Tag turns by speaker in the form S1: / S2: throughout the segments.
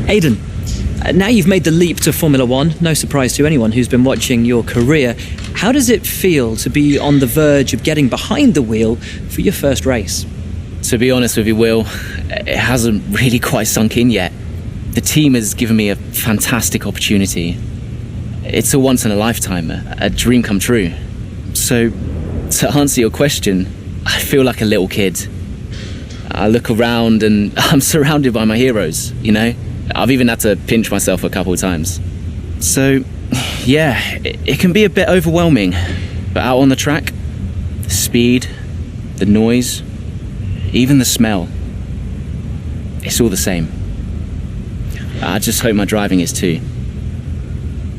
S1: Aidan, now you've made the leap to Formula One, no surprise to anyone who's been watching your career. How does it feel to be on the verge of getting behind the wheel for your first race?
S2: To be honest with you, Will, it hasn't really quite sunk in yet. The team has given me a fantastic opportunity. It's a once in a lifetime, a dream come true. So, to answer your question, I feel like a little kid. I look around and I'm surrounded by my heroes, you know? I've even had to pinch myself a couple of times. So, yeah, it can be a bit overwhelming. But out on the track, the speed, the noise, even the smell, it's all the same. I just hope my driving is too.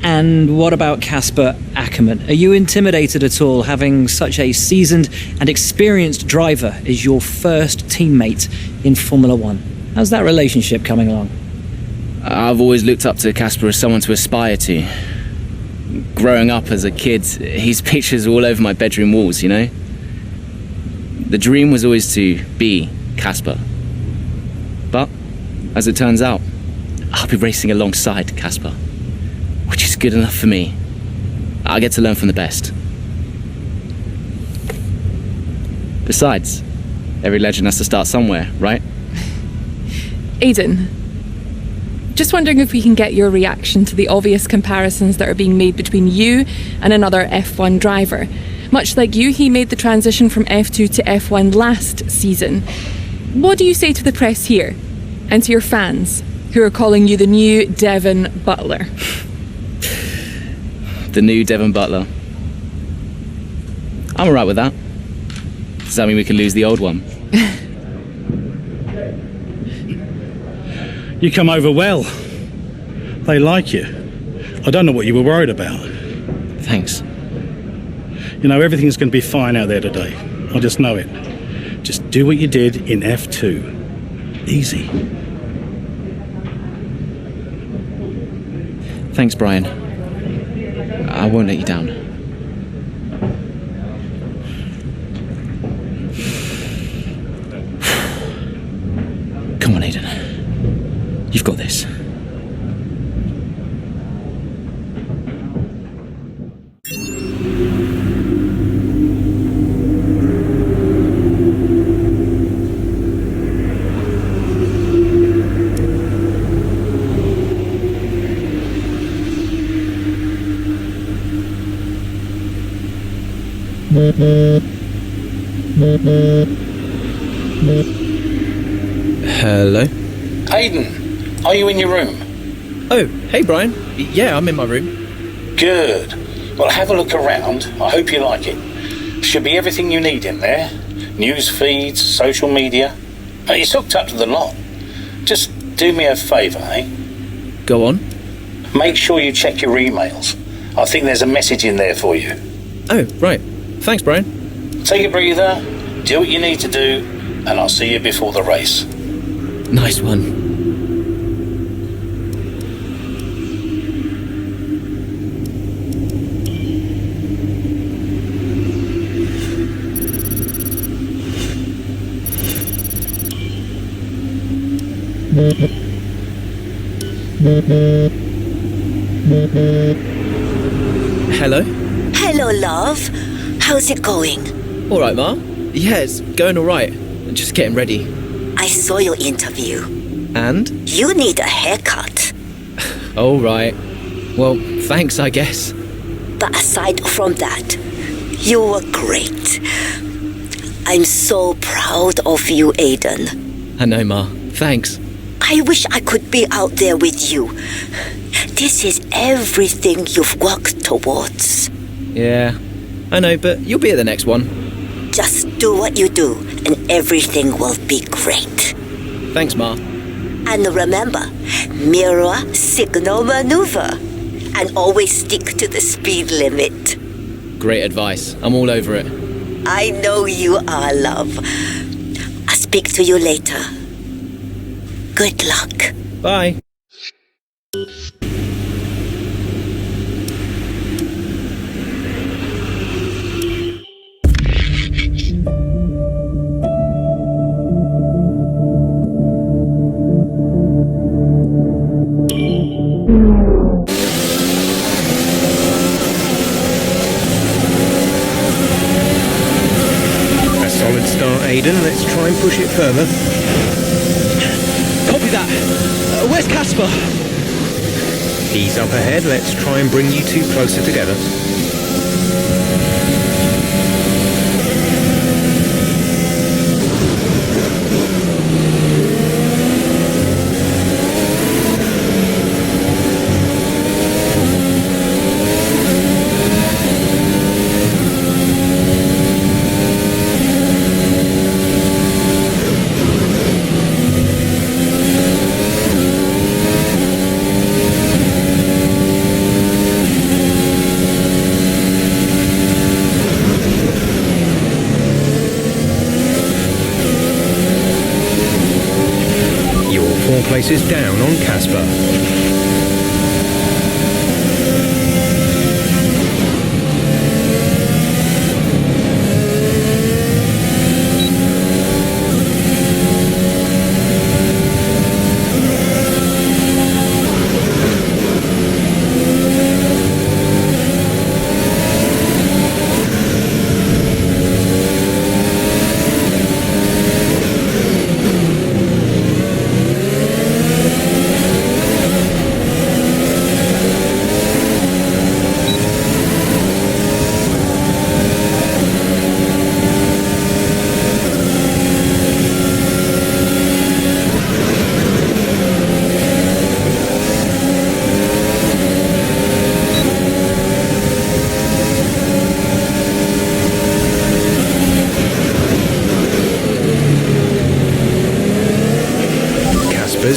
S1: And what about Casper Ackerman? Are you intimidated at all having such a seasoned and experienced driver as your first teammate in Formula One? How's that relationship coming along?
S2: I've always looked up to Casper as someone to aspire to. Growing up as a kid, his pictures all over my bedroom walls, you know? The dream was always to be Casper. But, as it turns out, I'll be racing alongside Casper, which is good enough for me. I get to learn from the best. Besides, every legend has to start somewhere, right?
S3: Aidan, just wondering if we can get your reaction to the obvious comparisons that are being made between you and another F1 driver. Much like you, he made the transition from F2 to F1 last season. What do you say to the press here, and to your fans, who are calling you the new Devon Butler?
S2: The new Devon Butler. I'm alright with that. Does that mean we can lose the old one?
S4: You come over well. They like you. I don't know what you were worried about.
S2: Thanks.
S4: You know, everything's going to be fine out there today. I just know it. Just do what you did in F2. Easy.
S2: Thanks, Brian. I won't let you down. Come on, Aidan. You've got this.
S5: Hello?
S6: Aidan, are you in your room?
S5: Oh, hey Brian. Yeah, I'm in my room.
S6: Good. Well, have a look around. I hope you like it. Should be everything you need in there. News feeds, social media. It's hooked up to the lot. Just do me a favour, eh?
S5: Go on.
S6: Make sure you check your emails. I think there's a message in there for you.
S5: Oh, right. Thanks, Brian.
S6: Take a breather, do what you need to do, and I'll see you before the race.
S5: Nice one. Hello?
S7: Hello, love. How's it going?
S5: All right, Ma. Yeah, it's going all right. Just getting ready.
S7: I saw your interview.
S5: And?
S7: You need a haircut.
S5: All right. Well, thanks, I guess.
S7: But aside from that, you were great. I'm so proud of you, Aidan.
S5: I know, Ma. Thanks.
S7: I wish I could be out there with you. This is everything you've worked towards.
S5: Yeah, I know, but you'll be at the next one.
S7: Just do what you do, and everything will be great.
S5: Thanks, Ma.
S7: And remember, mirror signal maneuver. And always stick to the speed limit.
S5: Great advice. I'm all over it.
S7: I know you are, love. I'll speak to you later. Good luck.
S5: Bye.
S8: let's try and push it further.
S5: Copy that. Where's Casper?
S8: He's up ahead, let's try and bring you two closer together. Places down on Casper.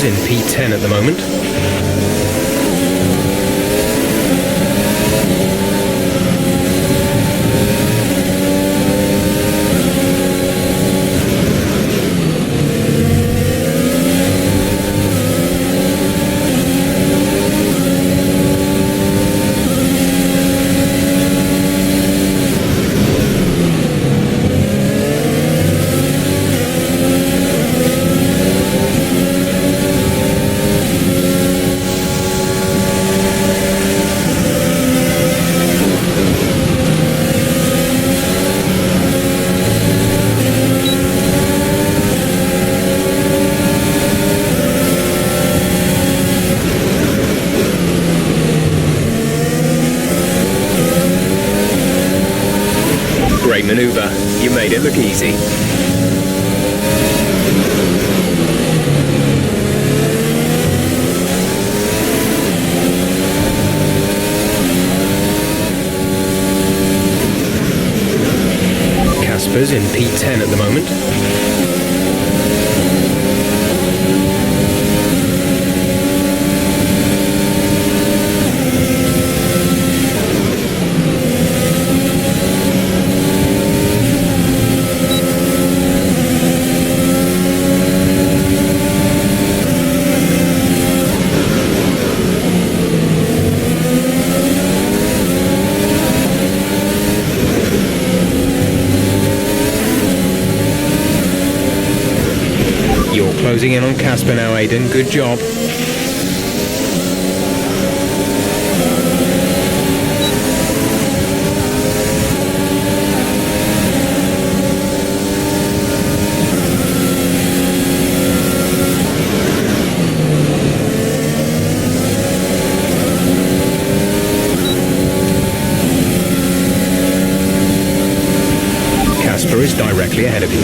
S8: In P10 at the moment. Great manoeuvre. You made it look easy. Casper's in P10 at the moment. Closing in on Casper now, Aidan. Good job. Casper is directly ahead of you.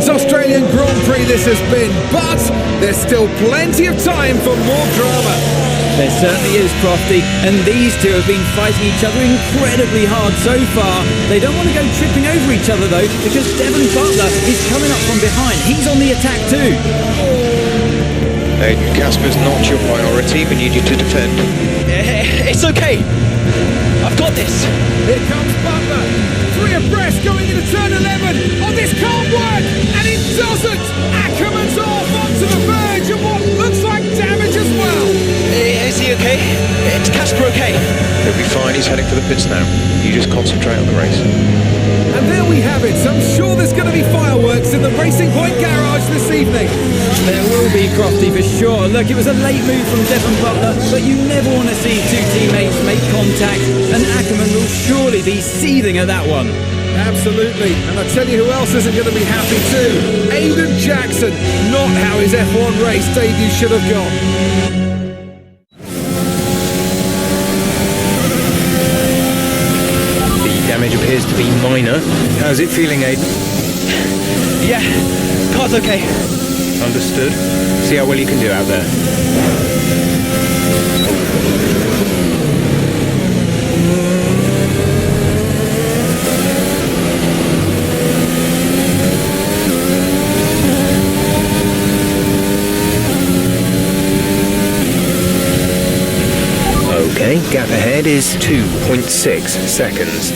S9: Australian Grand Prix this has been, but there's still plenty of time for more drama.
S5: There certainly is, Crofty, and these two have been fighting each other incredibly hard so far. They don't want to go tripping over each other though, because Devon Butler is coming up from behind. He's on the attack too.
S8: Aidan, Casper's not your priority. We need you to defend.
S5: It's okay. I've got this.
S9: Here comes Butler. 3 abreast going into turn 11. Oh, this can't work. And it doesn't.
S1: Casper okay?
S8: He'll be fine, he's heading for the pits now. You just concentrate on the race.
S9: And there we have it. I'm sure there's going to be fireworks in the Racing Point garage this evening.
S5: There will be, Crofty, for sure. Look, it was a late move from Devon Butler, but you never want to see two teammates make contact, and Ackerman will surely be seething at that one.
S9: Absolutely. And I tell you who else isn't going to be happy too. Aidan Jackson. Not how his F1 race debut should have gone.
S8: Damage appears to be minor. How's it feeling, Aidan?
S1: Yeah, car's okay.
S8: Understood. See how well you can do out there. Okay, gap ahead is 2.6 seconds.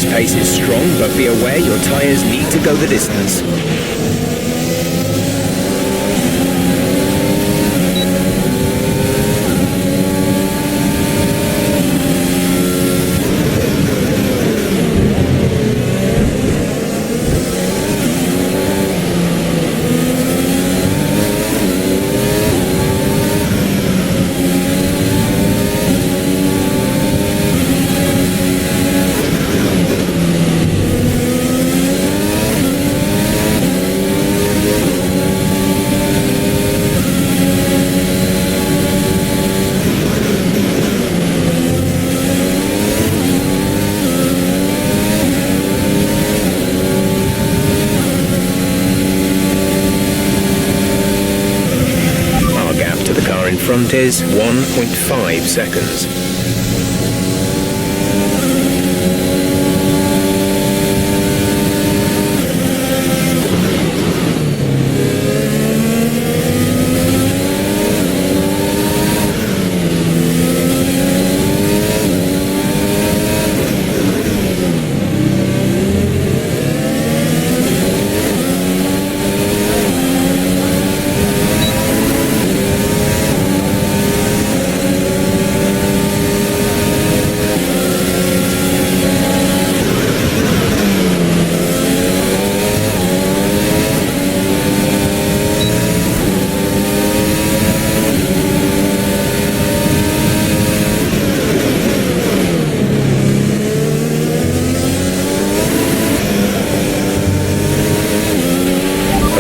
S8: Pace is strong, but be aware your tyres need to go the distance. Front is 1.5 seconds.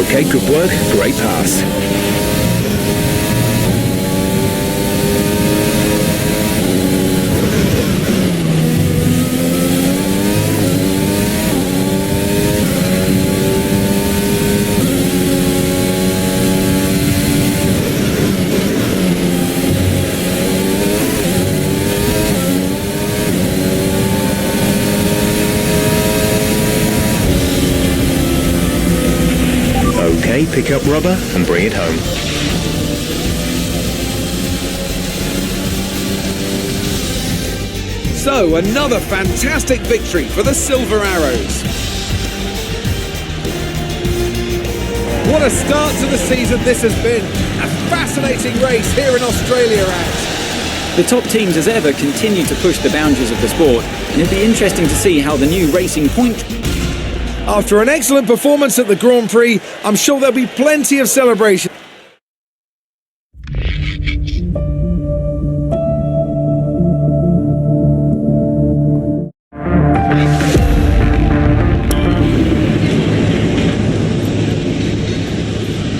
S8: Okay, good work, great pass. Okay, pick up rubber and bring it home.
S9: So, another fantastic victory for the Silver Arrows. What a start to the season this has been. A fascinating race here in Australia, Ant.
S5: The top teams as ever continue to push the boundaries of the sport, and it'll be interesting to see how the new Racing Point...
S9: After an excellent performance at the Grand Prix, I'm sure there'll be plenty of celebration.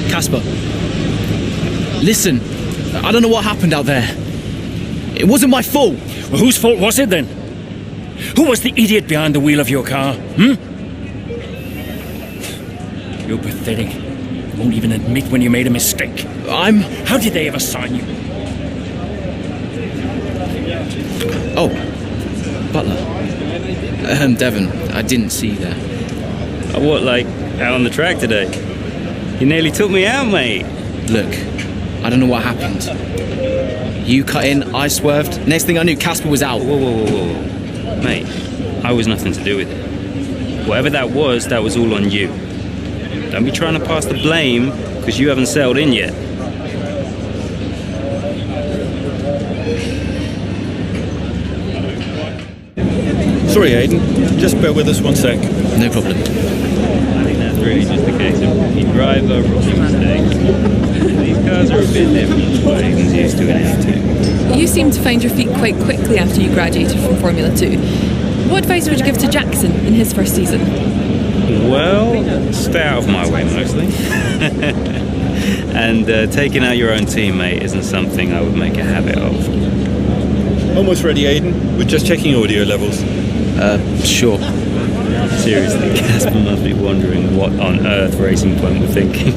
S2: Casper, listen, I don't know what happened out there. It wasn't my fault.
S10: Well, whose fault was it then? Who was the idiot behind the wheel of your car? You're pathetic. You won't even admit when you made a mistake. How did they ever sign you?
S2: Oh, Butler. Devon, I didn't see you there.
S11: What, like, out on the track today? You nearly took me out, mate.
S2: Look, I don't know what happened. You cut in, I swerved. Next thing I knew, Casper was out.
S11: Whoa. Mate, I was nothing to do with it. Whatever that was all on you. Don't be trying to pass the blame, because you haven't settled in yet.
S12: Sorry, Aiden. Just bear with us 1 sec.
S2: No problem.
S11: I think that's really just a case of rookie driver, rookie mistakes. These cars are a bit different to what Aiden's used to in F2.
S3: You seem to find your feet quite quickly after you graduated from Formula 2. What advice would you give to Jackson in his first season?
S11: Well, stay out of my way mostly. And taking out your own teammate isn't something I would make a habit of.
S12: Almost ready, Aiden. We're just checking audio levels.
S2: Sure.
S11: Seriously, Casper must be wondering what on earth Racing Point were thinking.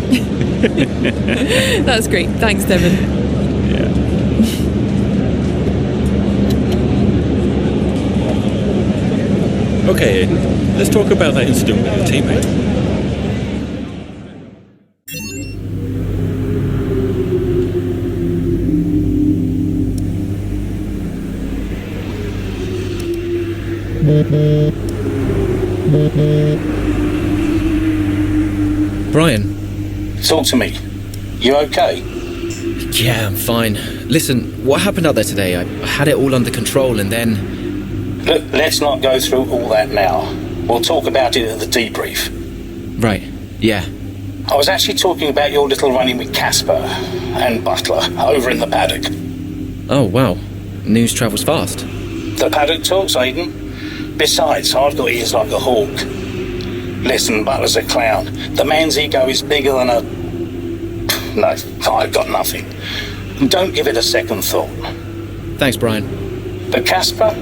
S3: That's great. Thanks, Devon.
S11: Yeah.
S12: Okay, Aiden. Let's talk about that incident with your teammate.
S2: Brian.
S6: Talk to me. You okay?
S2: Yeah, I'm fine. Listen, what happened out there today? I had it all under control and then...
S6: Look, let's not go through all that now. We'll talk about it at the debrief.
S2: Right, yeah.
S6: I was actually talking about your little run-in with Casper and Butler over in the paddock.
S2: Oh, wow. News travels fast.
S6: The paddock talks, Aiden. Besides, I've got ears like a hawk. Listen, Butler's a clown. The man's ego is bigger than a... No, I've got nothing. Don't give it a second thought.
S2: Thanks, Brian.
S6: But Casper?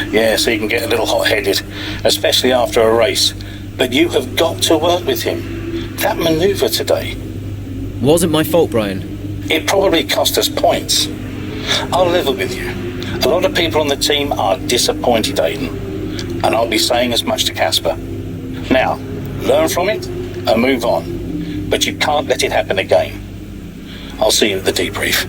S6: Yes, he can get a little hot-headed, especially after a race. But you have got to work with him. That manoeuvre today...
S2: Wasn't my fault, Brian.
S6: It probably cost us points. I'll level with you. A lot of people on the team are disappointed, Aiden. And I'll be saying as much to Casper. Now, learn from it and move on. But you can't let it happen again. I'll see you at the debrief.